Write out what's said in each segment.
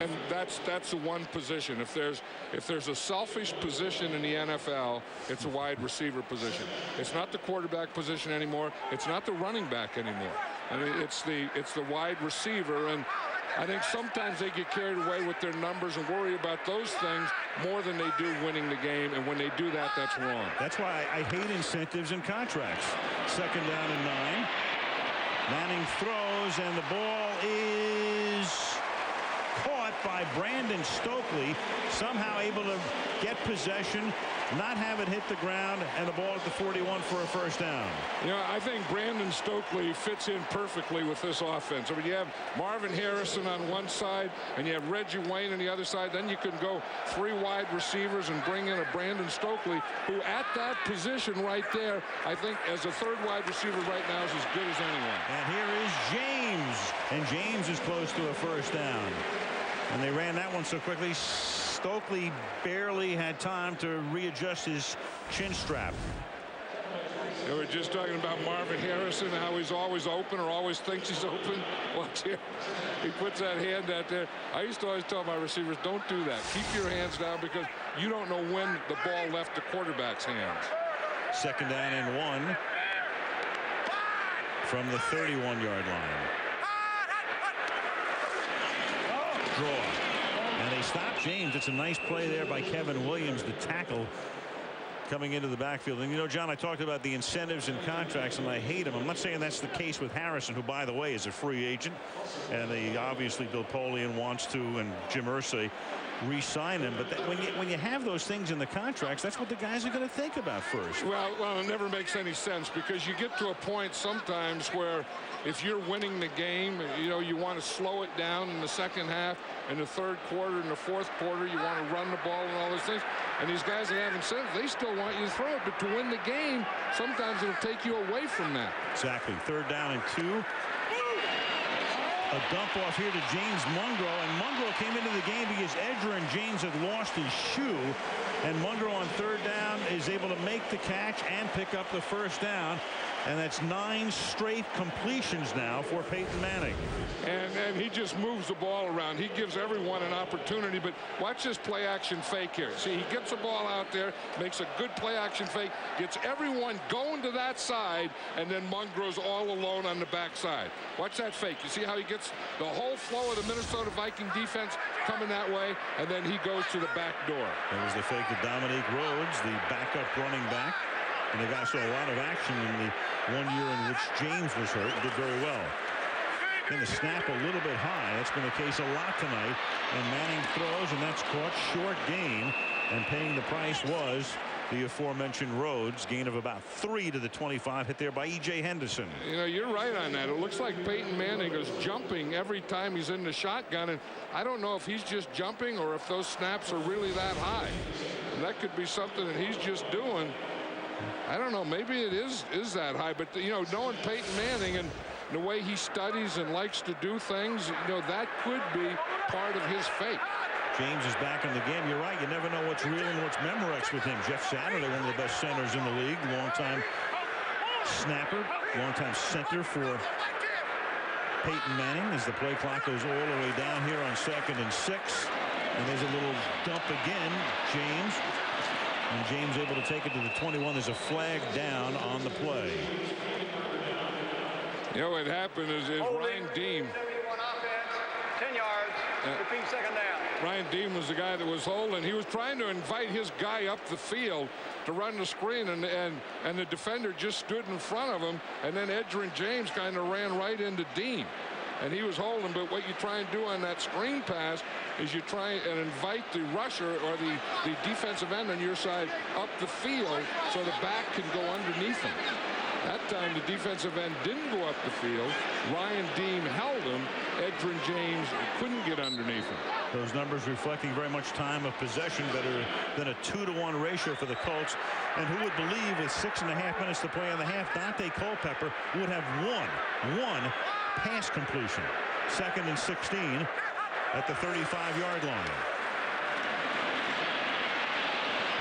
And that's the one position. If there's a selfish position in the NFL, it's a wide receiver position. It's not the quarterback position anymore. It's not the running back anymore. I mean, it's the wide receiver. And I think sometimes they get carried away with their numbers and worry about those things more than they do winning the game. And when they do that, that's wrong. That's why I hate incentives and contracts. 2nd down and 9. Manning throws, and the ball is caught by Brandon Stokely, somehow able to get possession, not have it hit the ground, and the ball at the 41 for a first down. You know, I think Brandon Stokely fits in perfectly with this offense. I mean, you have Marvin Harrison on one side, and you have Reggie Wayne on the other side. Then you can go 3 wide receivers and bring in a Brandon Stokely, who at that position right there, I think as a 3rd wide receiver right now is as good as anyone. And here is James, and James is close to a first down. And they ran that one so quickly, Stokely barely had time to readjust his chin strap. They were just talking about Marvin Harrison, how he's always open or always thinks he's open. Watch here. He puts that hand out there. I used to always tell my receivers, don't do that. Keep your hands down because you don't know when the ball left the quarterback's hands. 2nd down and 1 from the 31-yard line. Draw. And they stop James. It's a nice play there by Kevin Williams, the tackle, coming into the backfield. And, you know, John, I talked about the incentives and contracts, and I hate them. I'm not saying that's the case with Harrison, who, by the way, is a free agent. And they obviously, Bill Polian wants to, and Jim Irsay, re-sign him. But when you have those things in the contracts, that's what the guys are going to think about first. Well, it never makes any sense because you get to a point sometimes where if you're winning the game, you know, you want to slow it down in the second half, in the 3rd quarter, in the 4th quarter, you want to run the ball and all those things. And these guys that have incentives, they still want you to throw it. But to win the game, sometimes it'll take you away from that. Exactly. 3rd down and 2. A dump off here to James Mungro, and Mungro came into the game because Edgerrin James had lost his shoe, and Mungro on 3rd down is able to make the catch and pick up the first down, and that's 9 straight completions now for Peyton Manning. And he just moves the ball around. He gives everyone an opportunity, but watch this play action fake here. See, he gets the ball out there, makes a good play action fake, gets everyone going to that side, and then Mungro's all alone on the backside. Watch that fake. You see how he gets the whole flow of the Minnesota Viking defense coming that way, and then he goes to the back door. That was the fake to Dominique Rhodes, the backup running back. And the guy saw a lot of action in the 1 year in which James was hurt. Did very well. And the snap a little bit high. That's been the case a lot tonight. And Manning throws, and that's caught short gain. And paying the price was the aforementioned Rhodes. Gain of about 3 to the 25. Hit there by E.J. Henderson. You know, you're right on that. It looks like Peyton Manning is jumping every time he's in the shotgun. And I don't know if he's just jumping or if those snaps are really that high. And that could be something that he's just doing. I don't know. Maybe it is that high. But, you know, knowing Peyton Manning and the way he studies and likes to do things, you know, that could be part of his fate. James is back in the game. You're right. You never know what's real and what's Memorex with him. Jeff Saturday, one of the best centers in the league. Long-time snapper, long-time center for Peyton Manning as the play clock goes all the way down here on 2nd and 6. And there's a little dump again. James. And James able to take it to the 21. There's a flag down on the play. You know what happened is Ryan Dean. 10 yards. Repeat 2nd down. Ryan Dean was the guy that was holding. He was trying to invite his guy up the field to run the screen, and the defender just stood in front of him, and then Edgerrin James kind of ran right into Dean. And he was holding, but what you try and do on that screen pass is you try and invite the rusher or the defensive end on your side up the field so the back can go underneath him. That time the defensive end didn't go up the field. Ryan Dean held him. Edgerrin James couldn't get underneath him. Those numbers reflecting very much time of possession, better than a 2-to-1 ratio for the Colts. And who would believe with 6.5 minutes to play in the half, Dante Culpepper would have one pass completion. 2nd and 16 at the 35-yard line.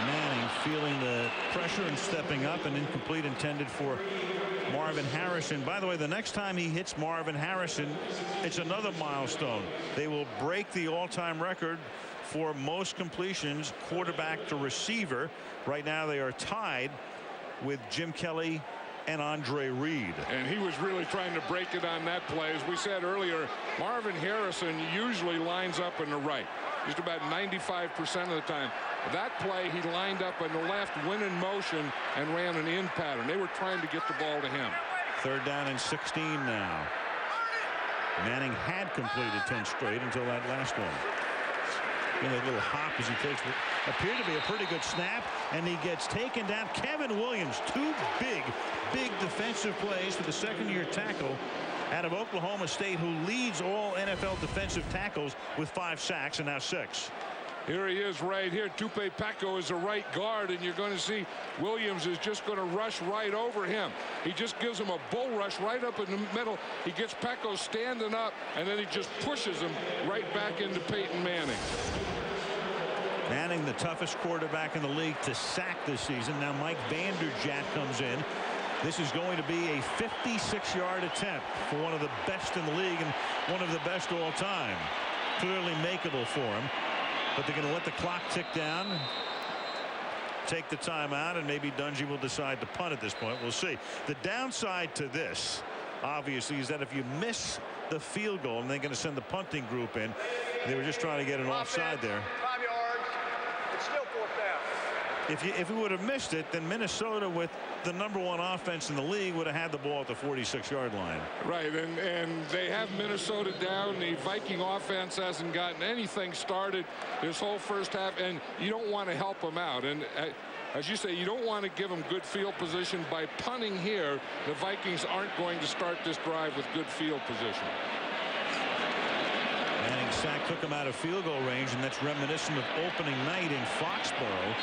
Manning feeling the pressure and stepping up, and incomplete, intended for Marvin Harrison. By the way, the next time he hits Marvin Harrison, it's another milestone. They will break the all-time record for most completions, quarterback to receiver. Right now they are tied with Jim Kelly and Andre Reed. And he was really trying to break it on that play. As we said earlier, Marvin Harrison usually lines up in the right, just about 95% of the time. That play, he lined up on the left, went in motion, and ran an in pattern. They were trying to get the ball to him. 3rd down and 16 now. Manning had completed 10 straight until that last one. A little hop as he takes what appeared to be a pretty good snap, and he gets taken down. Kevin Williams, 2 big defensive plays for the second-year tackle out of Oklahoma State, who leads all NFL defensive tackles with 5 sacks and now 6. Here he is right here. Tupe Peko is a right guard, and you're going to see Williams is just going to rush right over him. He just gives him a bull rush right up in the middle. He gets Peko standing up, and then he just pushes him right back into Peyton Manning. Manning, the toughest quarterback in the league to sack this season. Now Mike Vanderjagt comes in. This is going to be a 56-yard attempt for one of the best in the league and one of the best all time. Clearly makeable for him. But they're going to let the clock tick down, take the timeout, and maybe Dungy will decide to punt at this point. We'll see. The downside to this, obviously, is that if you miss the field goal, and they're going to send the punting group in, they were just trying to get an offside there. 5 yards. It's still 4th down. If we would have missed it, then Minnesota, with the #1 offense in the league, would have had the ball at the 46-yard line. Right, and they have Minnesota down. The Viking offense hasn't gotten anything started this whole first half, and you don't want to help them out. And as you say, you don't want to give them good field position. By punting here, the Vikings aren't going to start this drive with good field position. Manning sack took him out of field goal range, and that's reminiscent of opening night in Foxborough.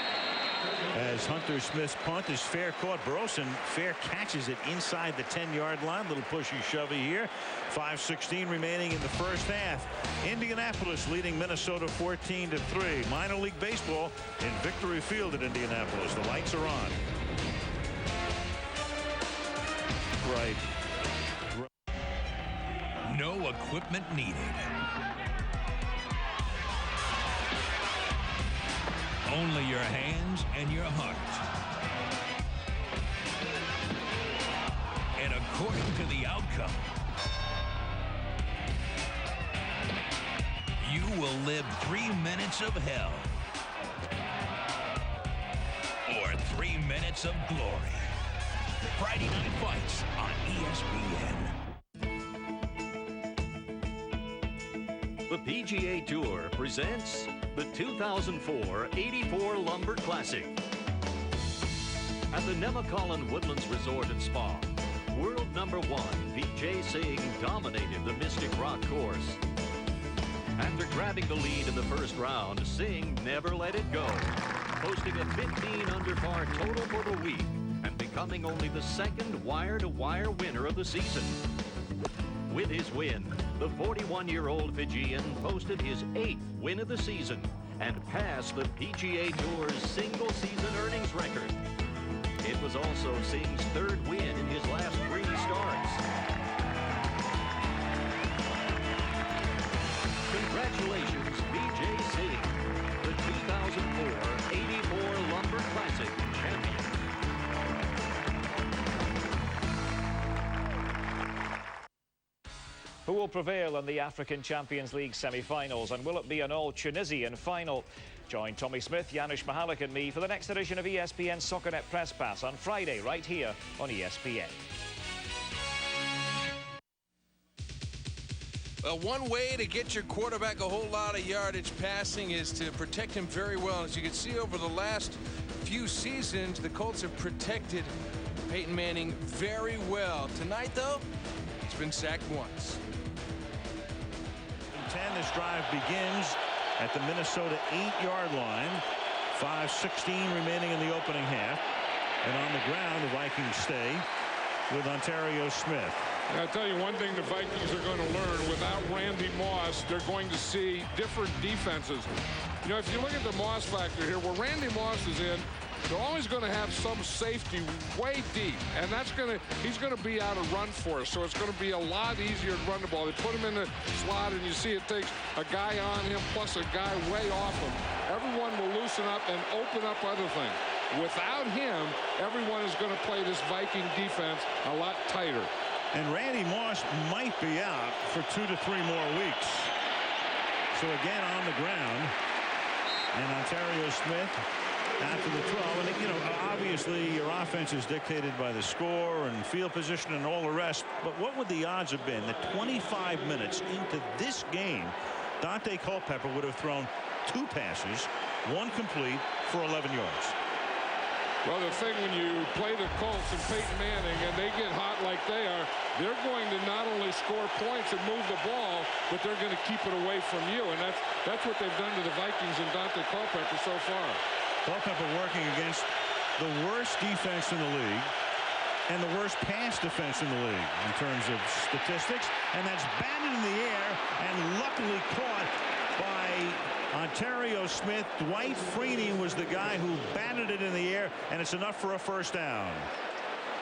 As Hunter Smith's punt is fair caught. Burleson fair catches it inside the 10-yard line. Little pushy shovey here. 5:16 remaining in the first half. Indianapolis leading Minnesota 14-3. Minor league baseball in Victory Field at Indianapolis. The lights are on. Right. No equipment needed. Only your hands and your heart. And according to the outcome, you will live 3 minutes of hell or 3 minutes of glory. Friday Night Fights on ESPN. The PGA Tour presents the 2004 84 Lumber Classic. At the Nemacolin Woodlands Resort and Spa, world #1 Vijay Singh dominated the Mystic Rock course. After grabbing the lead in the first round, Singh never let it go, posting a 15 under par total for the week and becoming only the 2nd wire-to-wire winner of the season. With his win, the 41-year-old Fijian posted his 8th win of the season and passed the PGA Tour's single-season earnings record. It was also Singh's 3rd win in his last 3 starts. Congratulations, Vijay Singh, the 2004 84 Lumber Classic champion. Who will prevail in the African Champions League semi-finals, and will it be an all-Tunisian final? Join Tommy Smith, Janusz Mihalik and me for the next edition of ESPN SoccerNet Press Pass on Friday right here on ESPN. Well, one way to get your quarterback a whole lot of yardage passing is to protect him very well. As you can see over the last few seasons, the Colts have protected Peyton Manning very well. Tonight, though, he's been sacked once. 10, this drive begins at the Minnesota 8-yard line. 5:16 remaining in the opening half. And on the ground, the Vikings stay with Ontario Smith. I'll tell you one thing the Vikings are going to learn. Without Randy Moss, they're going to see different defenses. You know, if you look at the Moss factor here, where Randy Moss is in, they're always going to have some safety way deep, and he's going to be out of run force, so it's going to be a lot easier to run the ball. They put him in the slot, and you see it takes a guy on him plus a guy way off him. Everyone will loosen up and open up other things. Without him, everyone is going to play this Viking defense a lot tighter. And Randy Moss might be out for 2 to 3 more weeks. So again on the ground, and Ontario Smith after the 12. And, you know, obviously your offense is dictated by the score and field position and all the rest. But what would the odds have been that 25 minutes into this game, Dante Culpepper would have thrown 2 passes, 1 complete for 11 yards? Well, the thing when you play the Colts and Peyton Manning and they get hot like they are, they're going to not only score points and move the ball, but they're going to keep it away from you. And that's what they've done to the Vikings and Dante Culpepper so far. Culpepper working against the worst defense in the league and the worst pass defense in the league in terms of statistics. And that's batted in the air and luckily caught by Ontario Smith. Dwight Freeney was the guy who batted it in the air, and it's enough for a first down.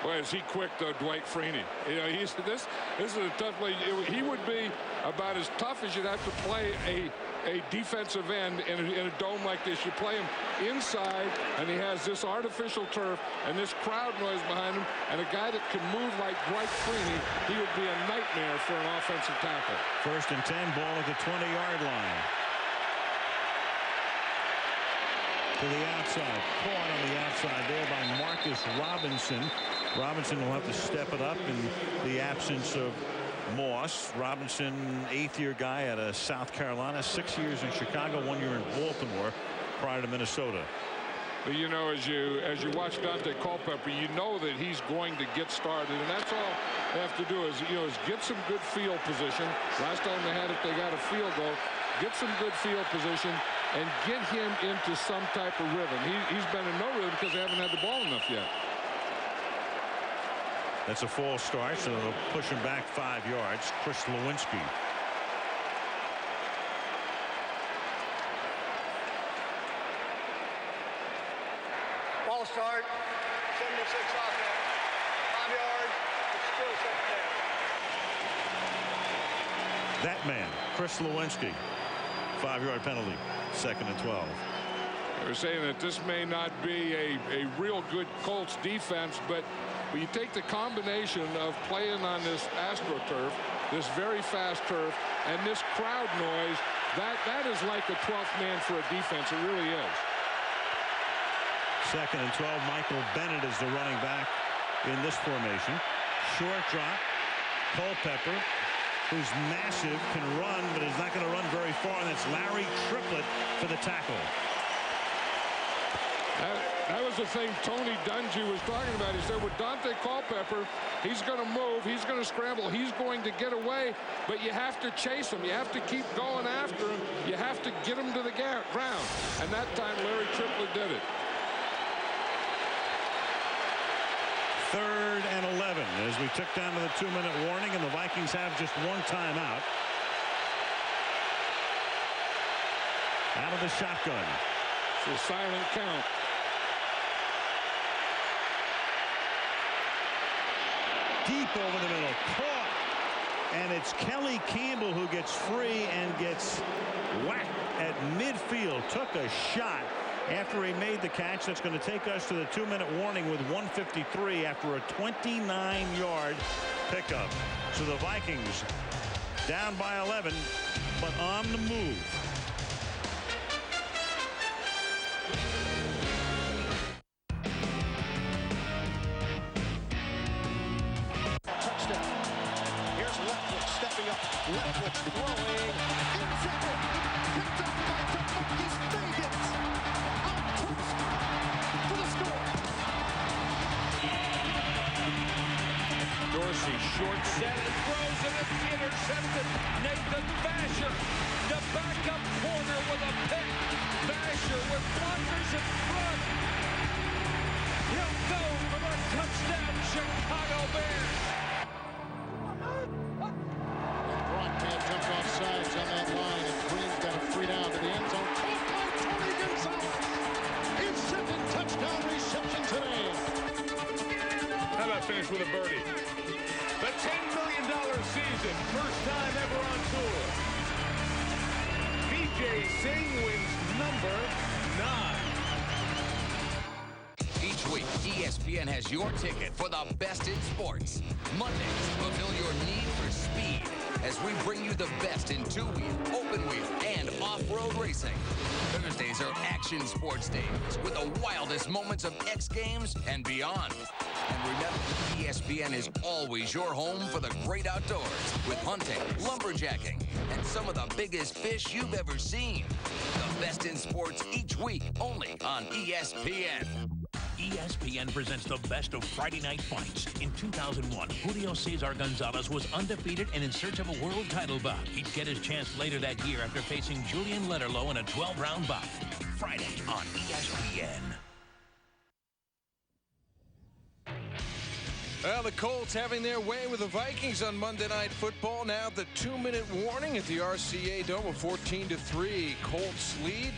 Boy, is he quick, though, Dwight Freeney. You know, this is a tough play. He would be about as tough as you'd have to play a defensive end in a dome like this. You play him inside, and he has this artificial turf and this crowd noise behind him, and a guy that can move like Dwight Freeney, he would be a nightmare for an offensive tackle. 1st and 10, ball at the 20-yard line. To the outside, caught on the outside there by Marcus Robinson. Robinson will have to step it up in the absence of Moss. Robinson, 8th-year guy out of South Carolina, 6 years in Chicago, 1 year in Baltimore prior to Minnesota. But you know, as you watch Dante Culpepper, you know that he's going to get started, and that's all they have to do is get some good field position. Last time they had it, they got a field goal. Get some good field position and get him into some type of rhythm. He's been in no rhythm because they haven't had the ball enough yet. That's a false start, so they'll push him back 5 yards. Chris Lewinsky. Ball start, 76 offense, 5 yards, it's still 7 down. That man, Chris Lewinsky, 5-yard penalty, 2nd and 12. They're saying that this may not be a real good Colts defense, but when you take the combination of playing on this AstroTurf, this very fast turf, and this crowd noise, that is like a 12th man for a defense. It really is. 2nd and 12. Michael Bennett is the running back in this formation. Short drop. Culpepper, who's massive, can run, but is not going to run very far. And that's Larry Triplett for the tackle. That was the thing Tony Dungy was talking about. He said with Dante Culpepper, he's going to move, he's going to scramble, he's going to get away, but you have to chase him. You have to keep going after him. You have to get him to the ground. And that time Larry Triplett did it. 3rd and 11 as we tick down to the 2-minute warning, and the Vikings have just 1 timeout. Out of the shotgun. It's a silent count. Deep over the middle, caught, and it's Kelly Campbell who gets free and gets whacked at midfield. Took a shot after he made the catch. That's going to take us to the 2-minute warning with 1:53 after a 29-yard pickup. So the Vikings down by 11, but on the move. Leftwich throwing, intercepted, picked up by DeMarcus Davis, out toast for the score. Dorsey short set and throws, and it's intercepted. Nathan Vasher, the backup corner with a pick. Vasher with blockers in front. He'll go for the touchdown, Chicago Bears. Jumps off sides on that line, and Green's got a free down to the end zone. Caught by Tony Gonzalez. His 2nd touchdown with a birdie. The $10 million season, first time ever on tour. DJ Singh wins number 9. Each week, ESPN has your ticket for the best in sports. Mondays, fulfill your need for speed as we bring you the best in two-wheel, open-wheel, and off-road racing. Thursdays are action sports days with the wildest moments of X Games and beyond. And remember, ESPN is always your home for the great outdoors with hunting, lumberjacking, and some of the biggest fish you've ever seen. The best in sports each week, only on ESPN. ESPN presents the best of Friday night fights. In 2001, Julio Cesar Gonzalez was undefeated and in search of a world title bout. He'd get his chance later that year after facing Julian Lederloh in a 12-round bout. Friday on ESPN. Well, the Colts having their way with the Vikings on Monday Night Football. Now the 2-minute warning at the RCA Dome, a 14-3 Colts lead.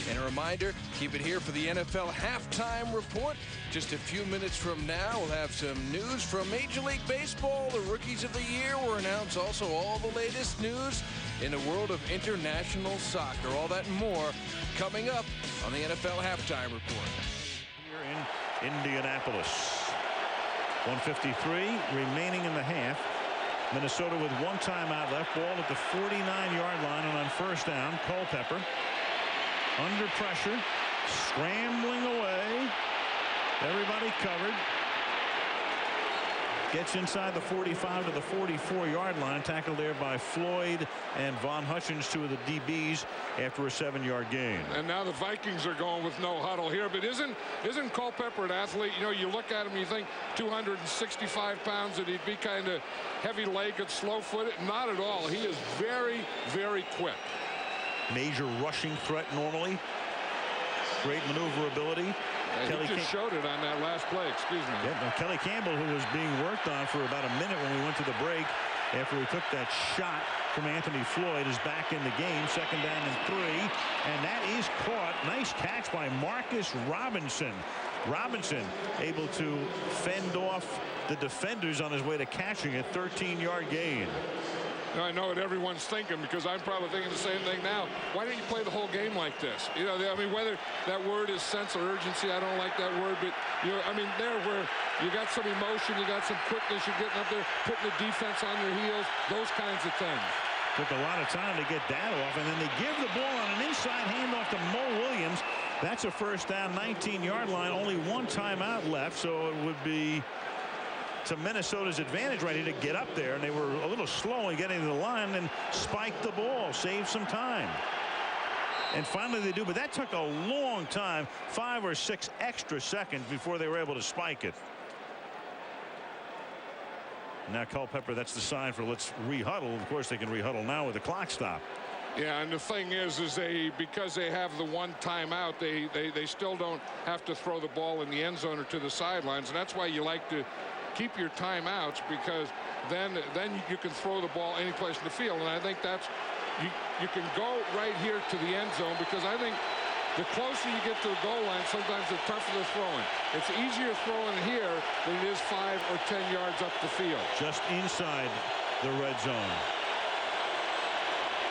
And a reminder, keep it here for the NFL halftime report. Just a few minutes from now, we'll have some news from Major League Baseball. The Rookies of the Year were announced. Also, all the latest news in the world of international soccer. All that and more coming up on the NFL halftime report. Here in Indianapolis. 1:53 remaining in the half. Minnesota with one timeout left. Ball at the 49-yard line, and on first down, Culpepper under pressure, scrambling away. Everybody covered. Gets inside the 45 to the 44-yard line. Tackled there by Floyd and Von Hutchins, two of the DBs, after a 7-yard gain. And now the Vikings are going with no huddle here. But isn't Culpepper an athlete? You know, you look at him, you think 265 pounds, and he'd be kind of heavy-legged, slow-footed. Not at all. He is very, very quick. Major rushing threat normally. Great maneuverability. He just showed it on that last play. Excuse me. Yeah, now Kelly Campbell, who was being worked on for about a minute when we went to the break after he took that shot from Anthony Floyd, is back in the game. 2nd down and 3. And that is caught. Nice catch by Marcus Robinson. Robinson able to fend off the defenders on his way to catching a 13-yard gain. Now, I know what everyone's thinking, because I'm probably thinking the same thing now. Why don't you play the whole game like this? You know, I mean, whether that word is sense of urgency, I don't like that word, but, you know, I mean, there where you got some emotion, you got some quickness, you're getting up there, putting the defense on their heels, those kinds of things. Took a lot of time to get that off, and then they give the ball on an inside handoff to Mo Williams. That's a first down, 19-yard line, only one timeout left, so it would be to Minnesota's advantage right here to get up there, and they were a little slow in getting to the line and spiked the ball, saved some time. And finally they do, but that took a long time, 5 or 6 extra seconds before they were able to spike it. Now Culpepper, that's the sign for let's rehuddle. Of course they can rehuddle now with the clock stop. Yeah, and the thing is because they have the one timeout, they still don't have to throw the ball in the end zone or to the sidelines, and that's why you like to keep your timeouts, because then you can throw the ball any place in the field. And I think that's you can go right here to the end zone, because I think the closer you get to the goal line, sometimes the tougher the throwing. It's easier throwing here than it is 5 or 10 yards up the field. Just inside the red zone.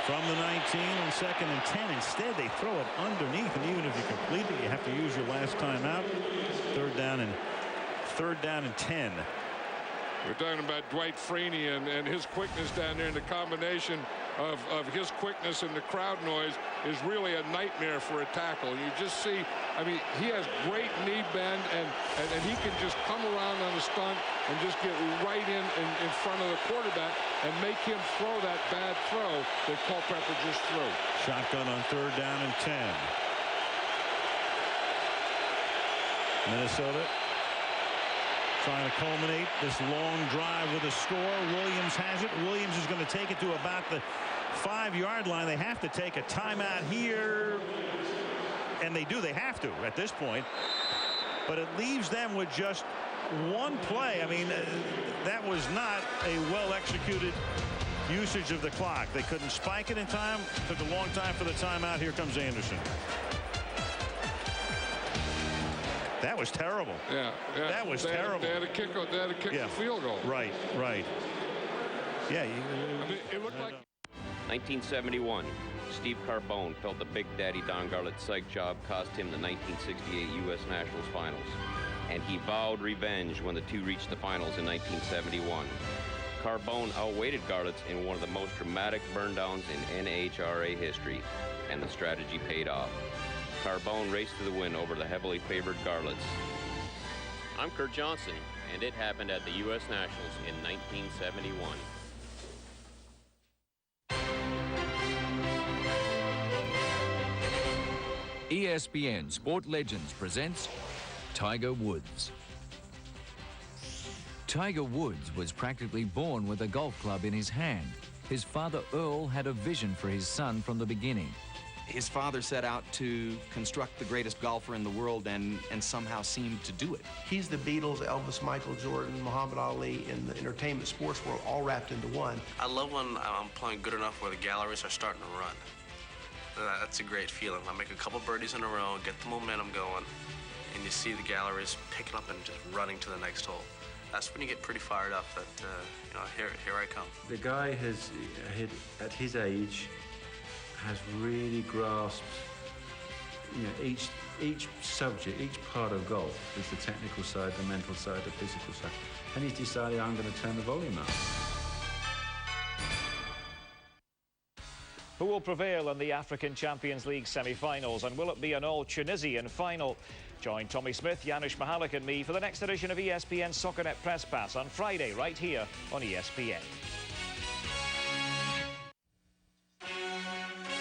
From the 19 on 2nd and 10. Instead, they throw it underneath, and even if you complete it, you have to use your last timeout. Third down and 10. We're talking about Dwight Freeney and his quickness down there, and the combination of his quickness and the crowd noise is really a nightmare for a tackle. You just see, I mean, he has great knee bend, and he can just come around on a stunt and just get right in front of the quarterback and make him throw that bad throw that Culpepper just threw. Shotgun on 3rd down and 10. Minnesota trying to culminate this long drive with a score. Williams has it. Williams is going to take it to about the 5-yard line. They have to take a timeout here, and they do. They have to at this point, but it leaves them with just one play. I mean, that was not a well-executed usage of the clock. They couldn't spike it in time. Took a long time for the timeout. Here comes Anderson. That was terrible. Yeah. That was terrible. They had to kick the field goal. Right. Yeah. I mean, it looked like. 1971. Steve Carbone felt the Big Daddy Don Garlett psych job cost him the 1968 U.S. Nationals finals. And he vowed revenge when the two reached the finals in 1971. Carbone outweighted Garlett in one of the most dramatic burndowns in NHRA history, and the strategy paid off. Carbone raced to the win over the heavily favored Garletts. I'm Kurt Johnson, and it happened at the U.S. Nationals in 1971. ESPN Sport Legends presents Tiger Woods. Tiger Woods was practically born with a golf club in his hand. His father, Earl, had a vision for his son from the beginning. His father set out to construct the greatest golfer in the world and somehow seemed to do it. He's the Beatles, Elvis, Michael Jordan, Muhammad Ali, and the entertainment sports world all wrapped into one. I love when I'm playing good enough where the galleries are starting to run. That's a great feeling. I make a couple birdies in a row, get the momentum going, and you see the galleries picking up and just running to the next hole. That's when you get pretty fired up that, you know, here I come. The guy has, at his age, has really grasped, you know, each subject, each part of golf. There's the technical side, the mental side, the physical side. And he's decided, I'm going to turn the volume up. Who will prevail in the African Champions League semi-finals, and will it be an all-Tunisian final? Join Tommy Smith, Janusz Mihalik and me for the next edition of ESPN SoccerNet Press Pass on Friday, right here on ESPN.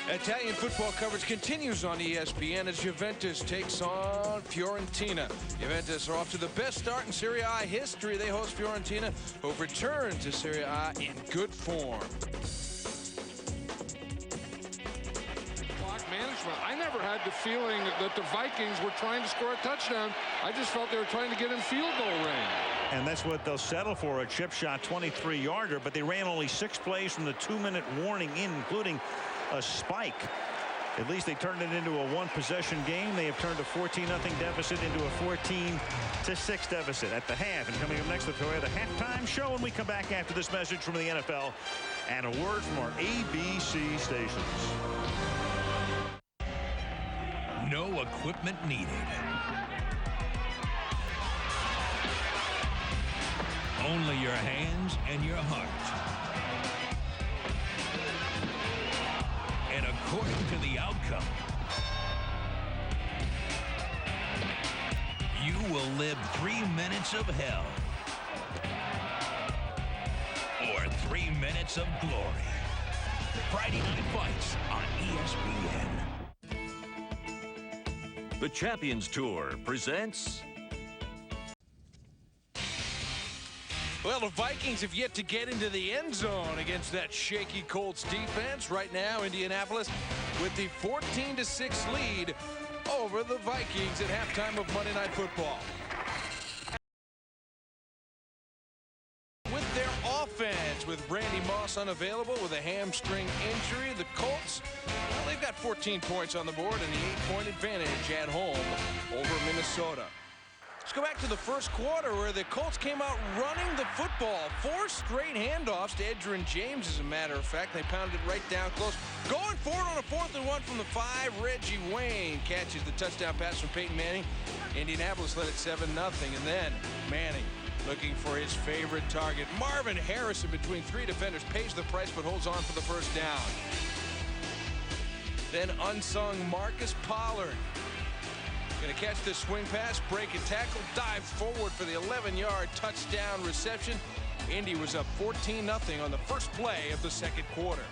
Italian football coverage continues on ESPN as Juventus takes on Fiorentina. Juventus are off to the best start in Serie A history. They host Fiorentina, who've returned to Serie A in good form. Management. I never had the feeling that the Vikings were trying to score a touchdown. I just felt they were trying to get in field goal range. And that's what they'll settle for, a chip shot 23-yarder, but they ran only 6 plays from the 2-minute warning including a spike. At least they turned it into a 1-possession game. They have turned a 14-0 deficit into a 14-6 deficit at the half. And coming up next, the Toyota halftime show when we come back after this message from the NFL and a word from our ABC stations. No equipment needed. Only your hands and your heart. And according to the outcome, you will live 3 minutes of hell. Or 3 minutes of glory. Friday Night Fights on ESPN. The Champions Tour presents... Well, the Vikings have yet to get into the end zone against that shaky Colts defense. Right now, Indianapolis with the 14-6 lead over the Vikings at halftime of Monday Night Football. With their offense, with Randy Moss unavailable with a hamstring injury, the Colts, well, they've got 14 points on the board and the 8-point advantage at home over Minnesota. Let's go back to the first quarter where the Colts came out running the football. 4 straight handoffs to Edgerrin James, as a matter of fact. They pounded it right down close. Going for it on a 4th and 1 from the 5. Reggie Wayne catches the touchdown pass from Peyton Manning. Indianapolis led it 7-0. And then Manning, looking for his favorite target, Marvin Harrison, between 3 defenders, pays the price but holds on for the first down. Then unsung Marcus Pollard. Going to catch this swing pass, break a tackle, dive forward for the 11-yard touchdown reception. Indy was up 14-0 on the first play of the second quarter.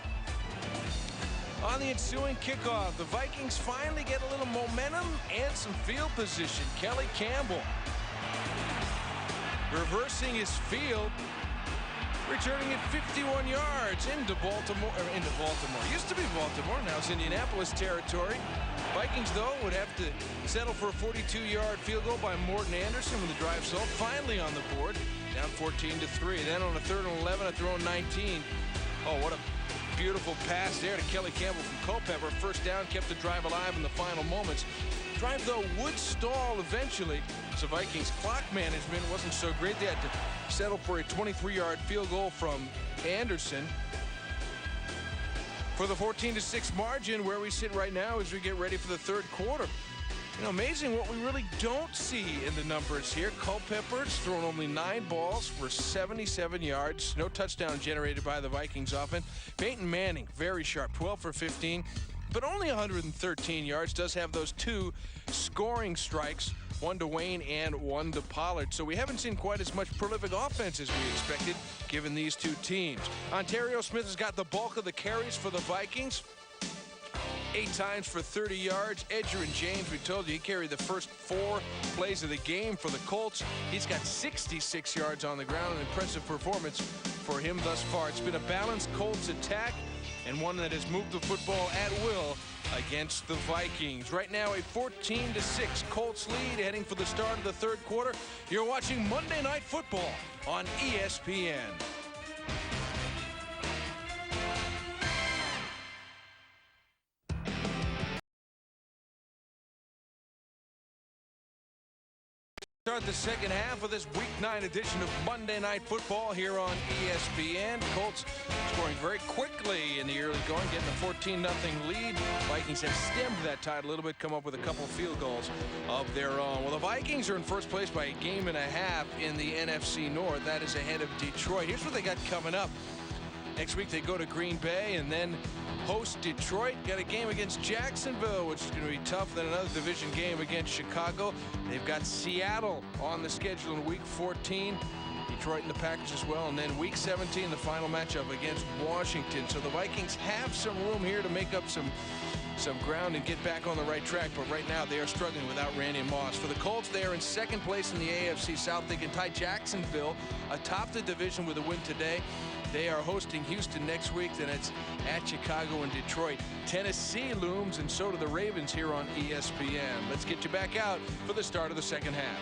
On the ensuing kickoff, the Vikings finally get a little momentum and some field position. Kelly Campbell reversing his field, returning it 51 yards into Baltimore. Used to be Baltimore, now it's Indianapolis territory. Vikings, though, would have to settle for a 42-yard field goal by Morton Anderson when the drive stalled. Finally on the board, down 14-3. Then on a 3rd and 11 at their own 19. Oh, what a beautiful pass there to Kelly Campbell from Culpepper. First down, kept the drive alive in the final moments. Drive, though, would stall eventually. So Vikings clock management wasn't so great. They had to settle for a 23-yard field goal from Anderson for the 14-6 margin, where we sit right now as we get ready for the third quarter. You know, amazing what we really don't see in the numbers here. Culpepper's thrown only 9 balls for 77 yards. No touchdown generated by the Vikings offense. Peyton Manning, very sharp, 12 for 15, but only 113 yards. Does have those 2 scoring strikes, 1 to Wayne and 1 to Pollard. So we haven't seen quite as much prolific offense as we expected, given these 2 teams. Ontario Smith has got the bulk of the carries for the Vikings. 8 times for 30 yards. Edgerrin James, we told you, he carried the first 4 plays of the game for the Colts. He's got 66 yards on the ground. An impressive performance for him thus far. It's been a balanced Colts attack and one that has moved the football at will against the Vikings. Right now, a 14-6 Colts lead heading for the start of the third quarter. You're watching Monday Night Football on ESPN. Start the second half of this Week 9 edition of Monday Night Football here on ESPN. Colts scoring very quickly in the early going, getting a 14-0 lead. Vikings have stemmed that tide a little bit, come up with a couple field goals of their own. Well, the Vikings are in first place by a game and a half in the NFC North. That is ahead of Detroit. Here's what they got coming up. Next week they go to Green Bay and then host Detroit. Got a game against Jacksonville, which is going to be tough. Then another division game against Chicago. They've got Seattle on the schedule in Week 14. Detroit and the Packers as well. And then Week 17, the final matchup against Washington. So the Vikings have some room here to make up some ground and get back on the right track. But right now they are struggling without Randy Moss. For the Colts, they are in second place in the AFC South. They can tie Jacksonville atop the division with a win today. They are hosting Houston next week, then it's at Chicago and Detroit. Tennessee looms, and so do the Ravens here on ESPN. Let's get you back out for the start of the second half.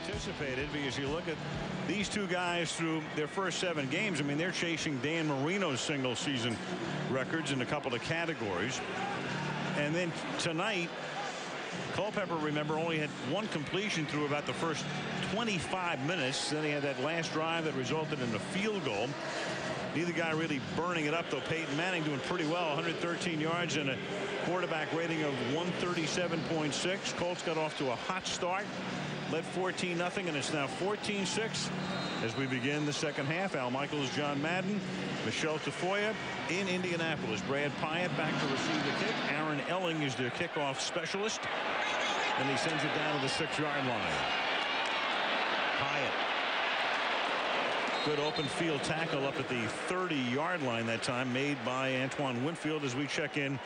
Anticipated, because you look at these 2 guys through their first 7 games. I mean, they're chasing Dan Marino's single season records in a couple of categories. And then tonight, Culpepper, remember, only had 1 completion through about the first 25 minutes. Then he had that last drive that resulted in a field goal. Neither guy really burning it up, though. Peyton Manning doing pretty well, 113 yards and a quarterback rating of 137.6. Colts got off to a hot start, led 14-0, and it's now 14-6 as we begin the second half. Al Michaels, John Madden, Michelle Tafoya in Indianapolis. Brad Pyatt back to receive the kick. Aaron Elling is their kickoff specialist, and he sends it down to the 6-yard line. Pyatt. Good open field tackle up at the 30-yard line that time, made by Antoine Winfield, as we check in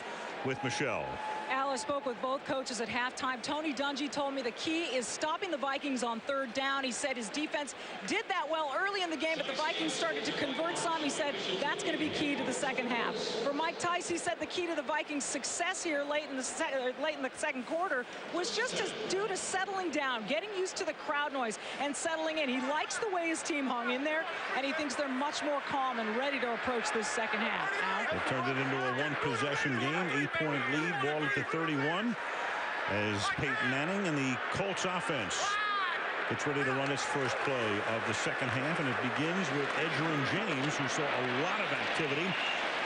with Michelle. Al, I spoke with both coaches at halftime. Tony Dungy told me the key is stopping the Vikings on third down. He said his defense did that well early in the game, but the Vikings started to convert some. He said that's going to be key to the second half. For Mike Tice, he said the key to the Vikings' success here late in the second quarter was just due to settling down, getting used to the crowd noise, and settling in. He likes the way his team hung in there, and he thinks they're much more calm and ready to approach this second half. Al? They turned it into a 1-possession game, 8-point lead, ball at the 31, as Peyton Manning and the Colts offense gets ready to run its first play of the second half, and it begins with Edgerrin James, who saw a lot of activity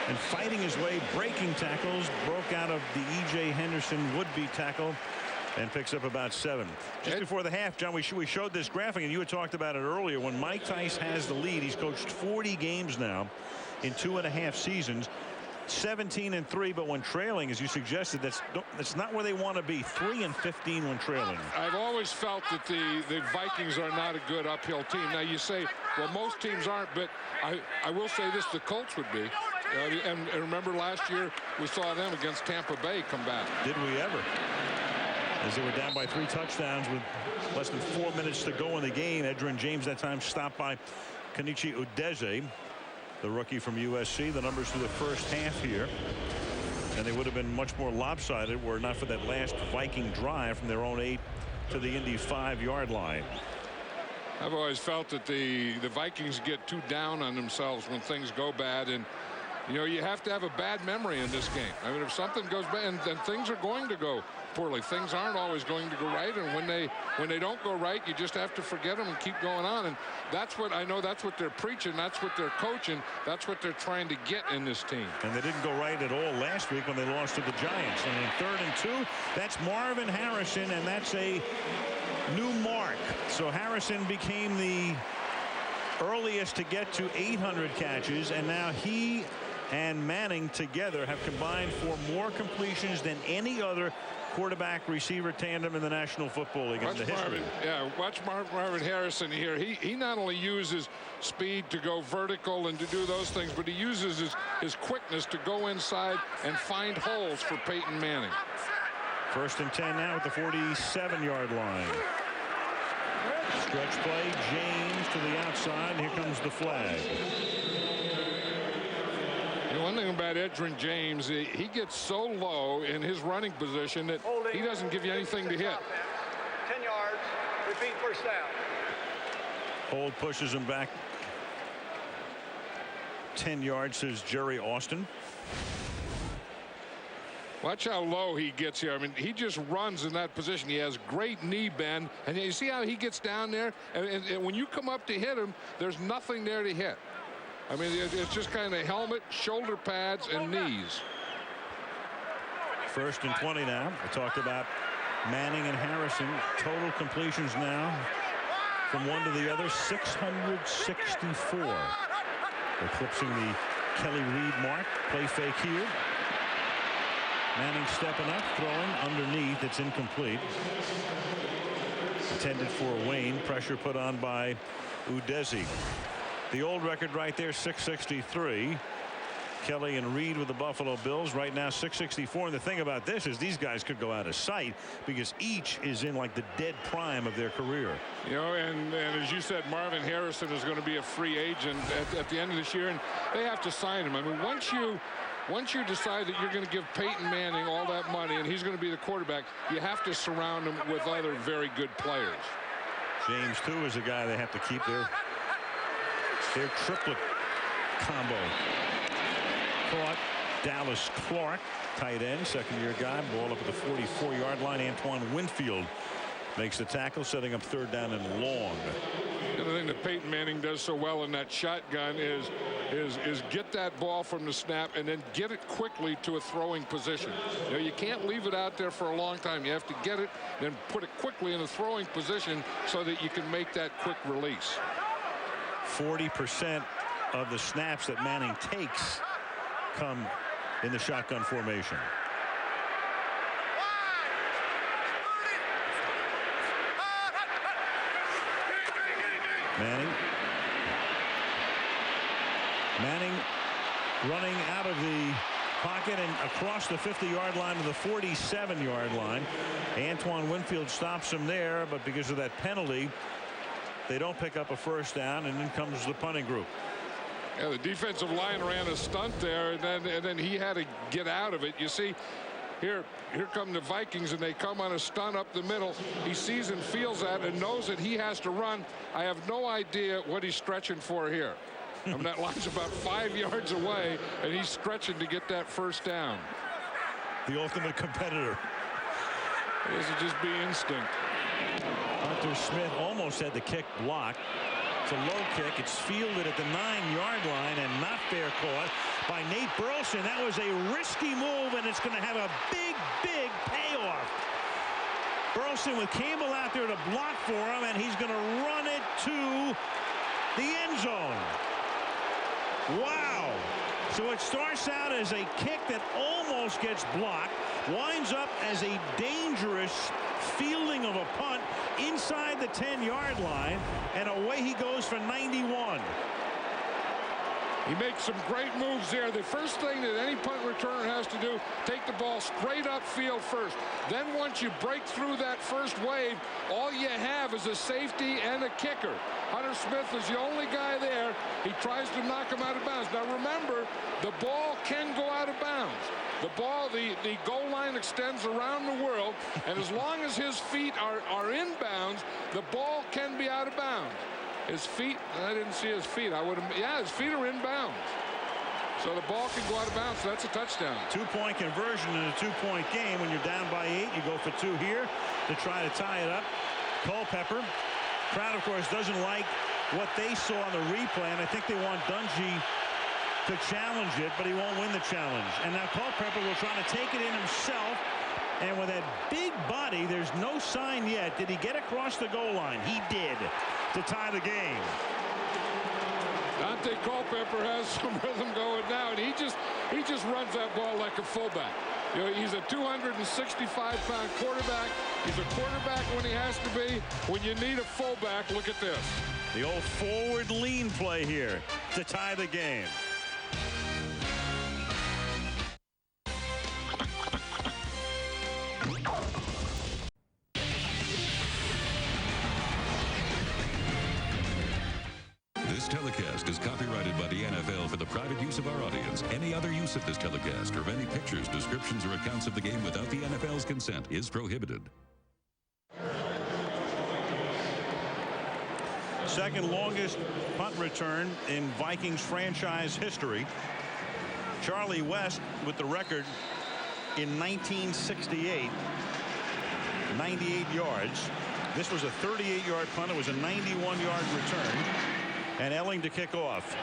and fighting his way, breaking tackles, broke out of the E.J. Henderson would-be tackle and picks up about 7. Just before the half, John, we showed this graphic, and you had talked about it earlier. When Mike Tice has the lead, he's coached 40 games now in 2.5 seasons. 17-3, but when trailing, as you suggested, that's not where they want to be. 3-15 when trailing. I've always felt that the Vikings are not a good uphill team. Now you say, well, most teams aren't, but I will say this: the Colts would be. And remember last year we saw them against Tampa Bay come back. Did we ever? As they were down by 3 touchdowns with less than 4 minutes to go in the game. Edgerrin James that time stopped by Kenichi Udeze, the rookie from USC. The numbers through the first half here, and they would have been much more lopsided were it not for that last Viking drive from their own 8 to the Indy 5-yard line. I've always felt that the Vikings get too down on themselves when things go bad, and you know, you have to have a bad memory in this game. I mean, if something goes bad, and things are going to go poorly. Things aren't always going to go right, and when they don't go right, you just have to forget them and keep going on. And that's what I know. That's what they're preaching. That's what they're coaching. That's what they're trying to get in this team. And they didn't go right at all last week when they lost to the Giants. And in 3rd and 2, that's Marvin Harrison, and that's a new mark. So Harrison became the earliest to get to 800 catches, and now he and Manning together have combined for more completions than any other quarterback receiver tandem in the National Football League in the history. Watch Marvin Harrison here. He not only uses speed to go vertical and to do those things, but he uses his quickness to go inside and find holes for Peyton Manning. 1st and 10 now at the 47-yard line. Stretch play, James to the outside. Here comes the flag. One thing about Edgerrin James, he gets so low in his running position that he doesn't give you anything to hit. 10 yards. Repeat, 1st down. Hold pushes him back 10 yards, says Jerry Austin. Watch how low he gets here. I mean, he just runs in that position. He has great knee bend, and you see how he gets down there, and when you come up to hit him, there's nothing there to hit. I mean, it's just kind of helmet, shoulder pads, and knees. 1st and 20 now. I talked about Manning and Harrison. Total completions now from one to the other, 664. Eclipsing the Kelly Reed mark. Play fake here. Manning stepping up, throwing underneath. It's incomplete. Intended for Wayne. Pressure put on by Udeze. The old record right there, 663. Kelly and Reed with the Buffalo Bills right now, 664. And the thing about this is these guys could go out of sight because each is in like the dead prime of their career. You know, and as you said, Marvin Harrison is going to be a free agent at the end of this year, and they have to sign him. I mean, once you decide that you're going to give Peyton Manning all that money and he's going to be the quarterback, you have to surround him with other very good players. James, too, is a guy they have to keep their triplet combo. Caught Dallas Clark, tight end, 2nd-year guy. Ball up at the 44-yard line. Antoine Winfield makes the tackle, setting up 3rd down and long. The other thing that Peyton Manning does so well in that shotgun is get that ball from the snap and then get it quickly to a throwing position. You know, you can't leave it out there for a long time. You have to get it, then put it quickly in a throwing position so that you can make that quick release. 40% of the snaps that Manning takes come in the shotgun formation. Manning running out of the pocket and across the 50-yard line to the 47-yard line. Antoine Winfield stops him there, but because of that penalty, they don't pick up a 1st down, and then comes the punting group. Yeah, the defensive line ran a stunt there, and then he had to get out of it. You see, here come the Vikings, and they come on a stunt up the middle. He sees and feels that and knows that he has to run. I have no idea what he's stretching for here. I mean, that line's about 5 yards away, and he's stretching to get that 1st down. The ultimate competitor. This will just be instinct. Hunter Smith almost had the kick blocked. It's a low kick. It's fielded at the 9-yard line and not fair caught by Nate Burleson. That was a risky move, and it's going to have a big payoff. Burleson with Campbell out there to block for him, and he's going to run it to the end zone. Wow. So it starts out as a kick that almost gets blocked, winds up as a dangerous fielding of a punt inside the 10-yard line, and away he goes for 91. He makes some great moves there. The first thing that any punt returner has to do, take the ball straight upfield first. Then once you break through that first wave, all you have is a safety and a kicker. Hunter Smith is the only guy there. He tries to knock him out of bounds. Now remember, the ball can go out of bounds. The ball, the goal line extends around the world, and as long as his feet are in bounds, the ball can be out of bounds. His feet, I didn't see his feet. I would have, yeah, his feet are in bounds. So the ball can go out of bounds, so that's a touchdown. 2-point conversion in a 2-point game. When you're down by 8, you go for 2 here to try to tie it up. Culpepper. Crowd, of course, doesn't like what they saw on the replay, and I think they want Dungy to challenge it, but he won't win the challenge. And now Culpepper will try to take it in himself, and with that big body, there's no sign yet. Did he get across the goal line? He did, to tie the game. Dante Culpepper has some rhythm going now, and he just runs that ball like a fullback. You know, he's a 265-pound quarterback. He's a quarterback when he has to be. When you need a fullback, look at this. The old forward lean play here to tie the game. This telecast is copyrighted by the NFL for the private use of our audience. Any other use of this telecast or of any pictures, descriptions, or accounts of the game without the NFL's consent is prohibited. Second longest punt return in Vikings franchise history. Charlie West with the record in 1968. 98 yards. This was a 38-yard punt. It was a 91-yard return. And Elling to kick off.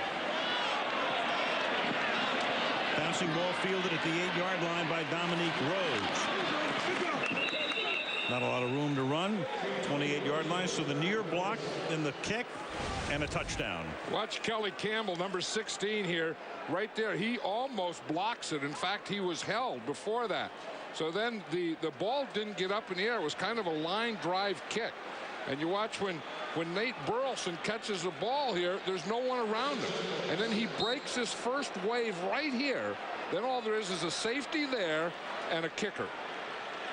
Bouncing ball fielded at the 8-yard line by Dominique Rhodes. Not a lot of room to run. 28-yard line. So the near block, then the kick, and a touchdown. Watch Kelly Campbell, number 16 here. Right there. He almost blocks it. In fact, he was held before that. So then the ball didn't get up in the air. It was kind of a line drive kick. And you watch when Nate Burleson catches the ball here, there's no one around him. And then he breaks his first wave right here. Then all there is a safety there and a kicker.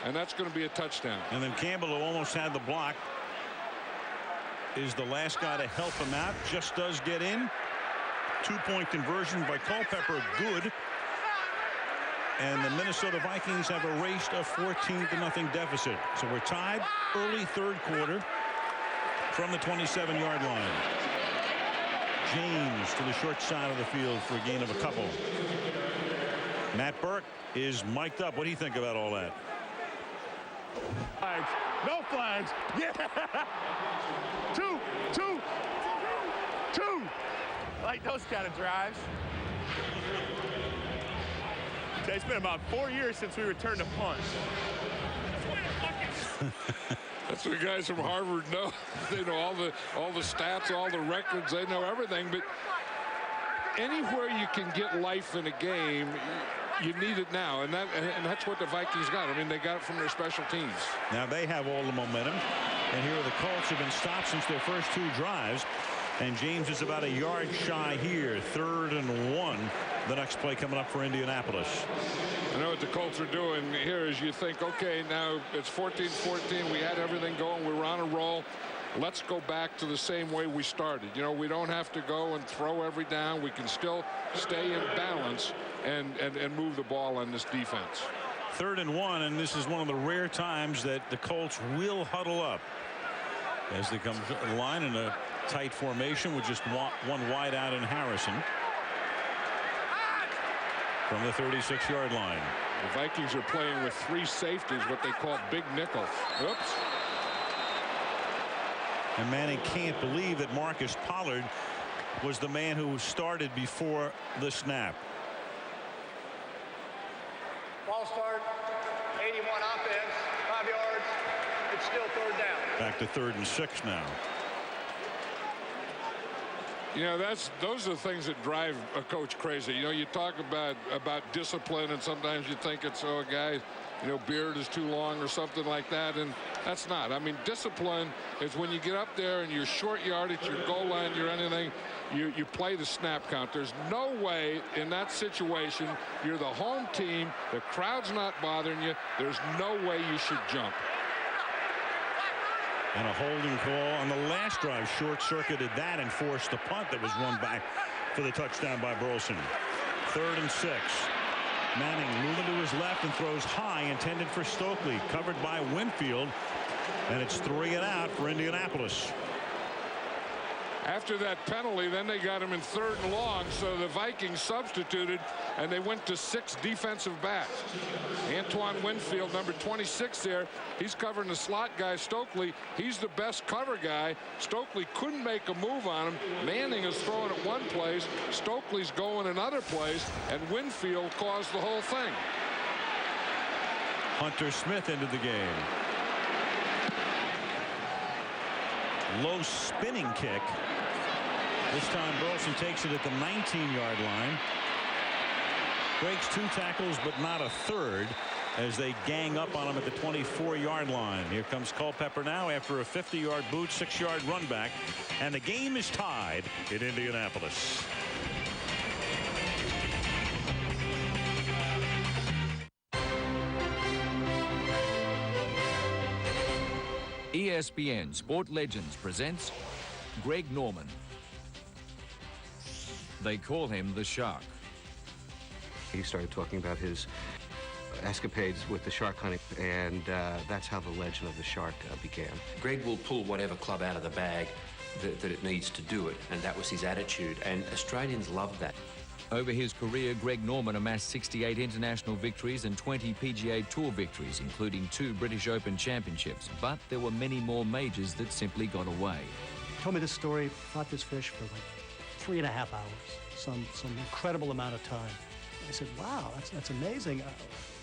And that's going to be a touchdown. And then Campbell, who almost had the block, is the last guy to help him out. Just does get in. 2-point conversion by Culpepper, good. And the Minnesota Vikings have erased a 14-0 deficit. So we're tied early third quarter from the 27-yard line. James to the short side of the field for a gain of a couple. Matt Burke is mic'd up. What do you think about all that? Flags. No flags. Yeah. Two. Like those kind of drives. It's been about 4 years since we returned a punt. That's what guys from Harvard know. They know all the stats, all the records. They know everything. But anywhere you can get life in a game, you need it now, and that's what the Vikings got. I mean, they got it from their special teams. Now they have all the momentum, and here the Colts have been stopped since their first 2 drives. And James is about a yard shy here. 3rd and 1. The next play coming up for Indianapolis. I know what the Colts are doing here is you think, okay, now it's 14-14. We had everything going. We were on a roll. Let's go back to the same way we started. You know, we don't have to go and throw every down. We can still stay in balance and move the ball on this defense. 3rd and 1, and this is one of the rare times that the Colts will huddle up as they come to the line in a tight formation with just one wide out in Harrison from the 36-yard line. The Vikings are playing with 3 safeties, what they call big nickel. Oops. And Manning can't believe that Marcus Pollard was the man who started before the snap. Ball start, 81 offense, 5 yards. It's still 3rd down. Back to 3rd and 6 now. You know, those are the things that drive a coach crazy. You know, you talk about discipline, and sometimes you think it's, oh, guys, you know, beard is too long or something like that, and that's not. I mean, discipline is when you get up there and you're short yardage, your goal line, you're anything, you play the snap count. There's no way in that situation, you're the home team, the crowd's not bothering you, there's no way you should jump. And a holding call on the last drive short-circuited that and forced the punt that was run back for the touchdown by Burleson. 3rd and 6. Manning moving to his left and throws high, intended for Stokely, covered by Winfield, and it's 3 and out for Indianapolis. After that penalty, then they got him in 3rd and long, so the Vikings substituted, and they went to 6 defensive backs. Antoine Winfield, number 26 there, he's covering the slot guy, Stokely. He's the best cover guy. Stokely couldn't make a move on him. Manning is throwing at one place, Stokely's going another place, and Winfield caused the whole thing. Hunter Smith into the game. Low spinning kick. This time Burleson takes it at the 19-yard line. Breaks 2 tackles, but not a third, as they gang up on him at the 24-yard line. Here comes Culpepper now after a 50-yard boot, 6-yard run back, and the game is tied in Indianapolis. ESPN Sport Legends presents Greg Norman. They call him the Shark. He started talking about his escapades with the shark hunting, and that's how the legend of the Shark began. Greg will pull whatever club out of the bag that it needs to do it, and that was his attitude, and Australians loved that. Over his career, Greg Norman amassed 68 international victories and 20 PGA Tour victories, including 2 British Open championships. But there were many more majors that simply got away. He told me this story, caught this fish for like 3.5 hours, some incredible amount of time. I said, wow, that's amazing.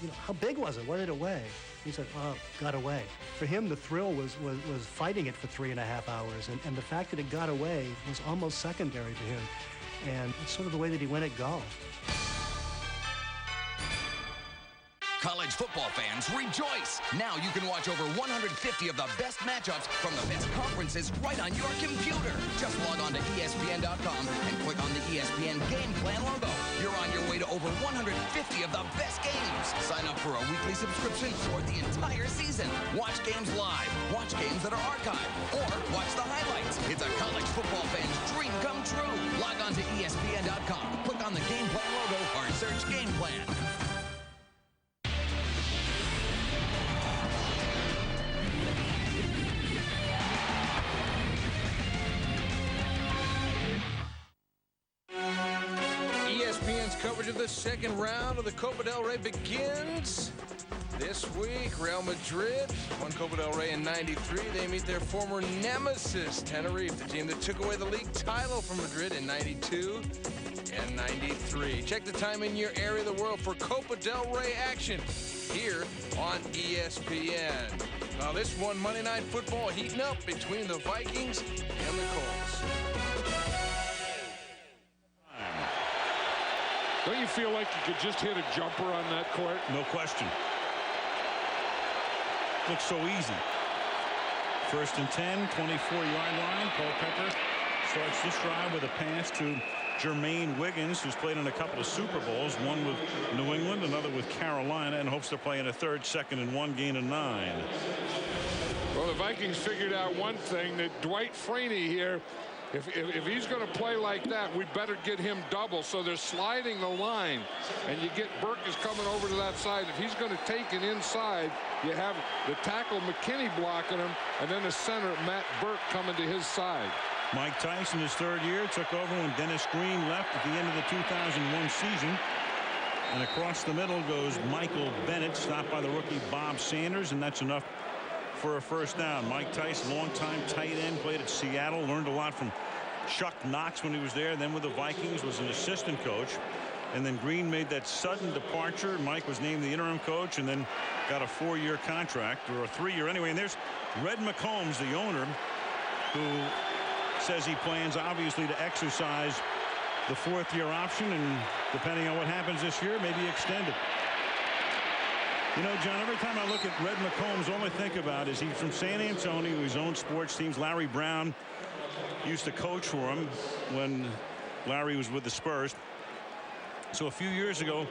You know, how big was it? What did it weigh? He said, oh, got away. For him, the thrill was fighting it for 3.5 hours, and the fact that it got away was almost secondary to him. And it's sort of the way that he went at golf. College football fans, rejoice! Now you can watch over 150 of the best matchups from the best conferences right on your computer. Just log on to espn.com and click on the ESPN Game Plan logo. You're on your way to over 150 of the best games. Sign up for a weekly subscription for the entire season. Watch games live, watch games that are archived, or watch the highlights. It's a college football fan's dream come true. Log on to espn.com, click on the Game Plan logo, or search Game Plan. ESPN's coverage of the second round of the Copa del Rey begins this week. Real Madrid won Copa del Rey in '93. They meet their former nemesis, Tenerife, the team that took away the league title from Madrid in '92 and '93. Check the time in your area of the world for Copa del Rey action here on ESPN. Now this one, Monday Night Football heating up between the Vikings and the Colts. Don't you feel like you could just hit a jumper on that court? No question. Looks so easy. 1st and 10, 24-yard line. Culpepper starts this drive with a pass to Jermaine Wiggins, who's played in a couple of Super Bowls, one with New England, another with Carolina, and hopes to play in a 3rd, 2nd, and 1, gain of 9. Well, the Vikings figured out one thing, that Dwight Freeney here, if he's going to play like that, we better get him double. So they're sliding the line, and you get Burke is coming over to that side. If he's going to take it inside, you have the tackle McKinney blocking him, and then the center Matt Burke coming to his side. Mike Tyson, his 3rd year, took over when Dennis Green left at the end of the 2001 season. And across the middle goes Michael Bennett, stopped by the rookie Bob Sanders, and that's enough for a 1st down. Mike Tyson, longtime tight end, played at Seattle, learned a lot from Chuck Knox when he was there, then with the Vikings, was an assistant coach. And then Green made that sudden departure. Mike was named the interim coach and then got a 4-year contract, or a 3-year anyway. And there's Red McCombs, the owner, who says he plans obviously to exercise the fourth-year option, and depending on what happens this year, maybe extend it. You know, John, every time I look at Red McCombs, all I think about is he's from San Antonio, his own sports teams. Larry Brown used to coach for him when Larry was with the Spurs. So a few years ago,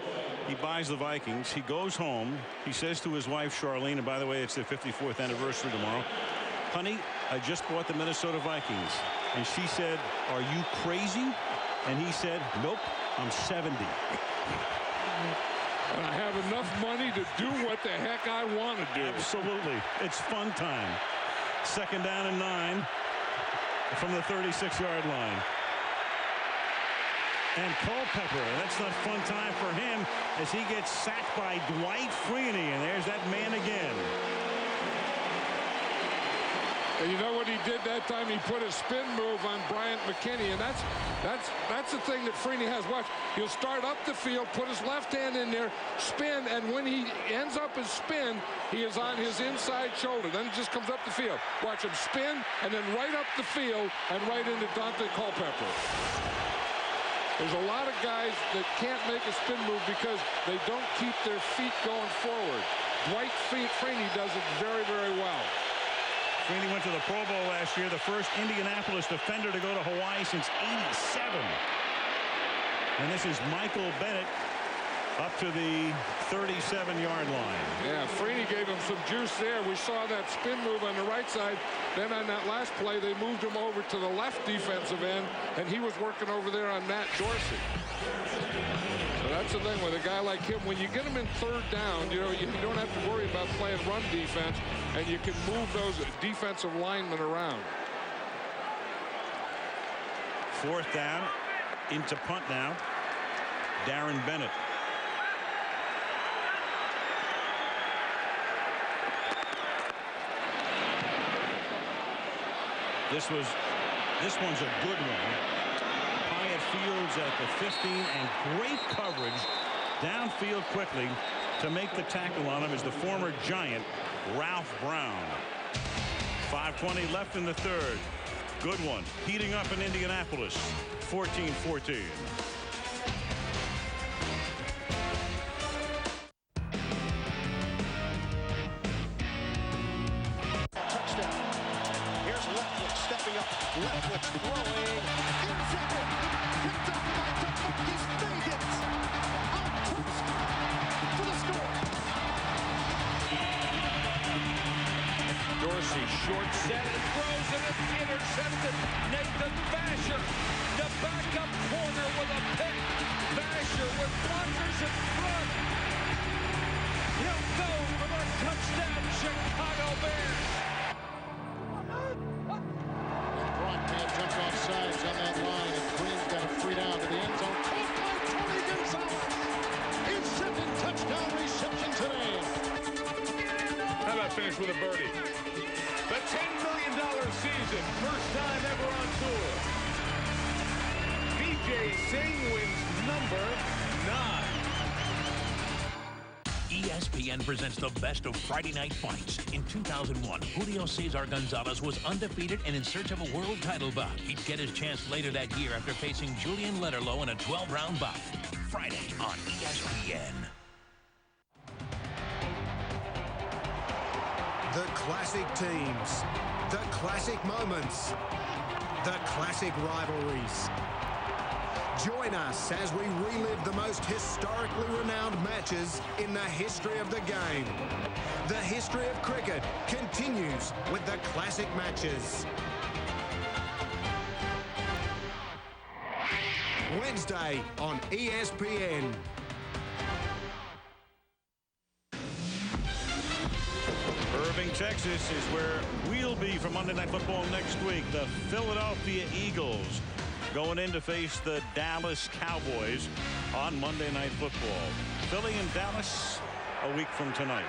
he buys the Vikings. He goes home. He says to his wife, Charlene, and by the way, it's their 54th anniversary tomorrow, "Honey, I just bought the Minnesota Vikings." And she said, "Are you crazy?" And he said, "Nope, I'm 70. And I have enough money to do what the heck I want to do." Absolutely. It's fun time. 2nd down and 9 from the 36-yard line. And Culpepper, that's not fun time for him as he gets sacked by Dwight Freeney. And there's that man again. And you know what he did that time? He put a spin move on Bryant McKinney, and that's the thing that Freeney has. Watch, he'll start up the field, put his left hand in there, spin, and when he ends up his spin, he is on his inside shoulder. Then it just comes up the field. Watch him spin, and then right up the field and right into Dante Culpepper. There's a lot of guys that can't make a spin move because they don't keep their feet going forward. Dwight Freeney does it very, very well. Freeney went to the Pro Bowl last year, the first Indianapolis defender to go to Hawaii since '87. And this is Michael Bennett up to the 37-yard line. Yeah, Freeney gave him some juice there. We saw that spin move on the right side. Then on that last play, they moved him over to the left defensive end, and he was working over there on Matt Dorsey. So that's the thing with a guy like him. When you get him in 3rd down, you know, you don't have to worry about playing run defense, and you can move those defensive linemen around. 4th down, into punt now. Darren Bennett. This one's a good one. Hyatt Fields at the 15, and great coverage downfield quickly to make the tackle on him is the former Giant, Ralph Brown. 5:20 left in the 3rd. Good one. Heating up in Indianapolis. 14-14. Leftwich throwing. Intercepted. Picked up by Tafakis. Made it. Out for the score. Dorsey short set and throws, and it's intercepted. Nathan Vasher, the backup corner with a pick. Vasher with blockers in front. He'll go for the touchdown, Chicago Bears. Jumps off sides on that line, and Green's got a free down to the end zone. Caught by Tony Gonzalez. His 2nd touchdown reception today. How about finish with a birdie? The $10 million season, first time ever on tour. BJ Singh wins number 9. ESPN presents the best of Friday night fights. In 2001, Julio Cesar Gonzalez was undefeated and in search of a world title bout. He'd get his chance later that year after facing Julian Lederloh in a 12-round bout. Friday on ESPN. The classic teams, the classic moments, the classic rivalries. Join us as we relive the most historically renowned matches in the history of the game. The history of cricket continues with the classic matches. Wednesday on ESPN. Irving, Texas is where we'll be for Monday Night Football next week. The Philadelphia Eagles going in to face the Dallas Cowboys on Monday Night Football. Philly and Dallas a week from tonight.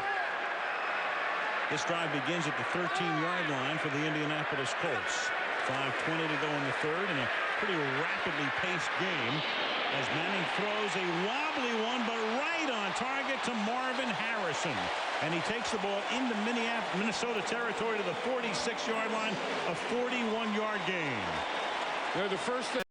This drive begins at the 13-yard line for the Indianapolis Colts. 5:20 to go in the 3rd, and a pretty rapidly paced game as Manning throws a wobbly one, but right on target to Marvin Harrison. And he takes the ball into Minnesota territory to the 46-yard line, a 41-yard gain. The first thing